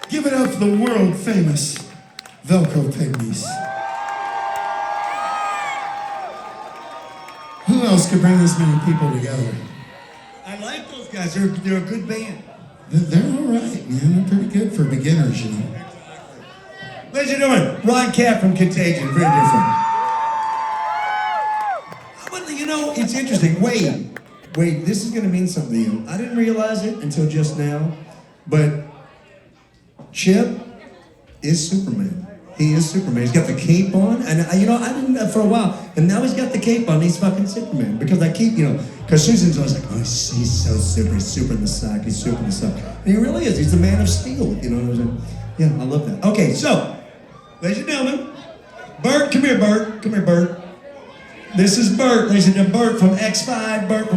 Give it up for the world famous Velcro Pygmies. Who else could bring this many people together? I like those guys. They're a good band. They're all right, man. They're pretty good for beginners, you know. Ladies and gentlemen, Ron Katt from Contagan. Very different. But you know, it's interesting. Wait, this is going to mean something to you. I didn't realize it until just now, but Chip is Superman. He is Superman. He's got the cape on, and I didn't for a while, and now he's got the cape on. He's fucking Superman because I keep, because Susan's always like, oh, he's so super. He's super in the sack. He's super in the sack, and he really is. He's the man of steel. You know what I'm saying? Yeah, I love that. Okay, so, ladies and gentlemen, Bert, come here, Bert. Come here, Bert. This is Bert, ladies and gentlemen. Bert from X5. Bert from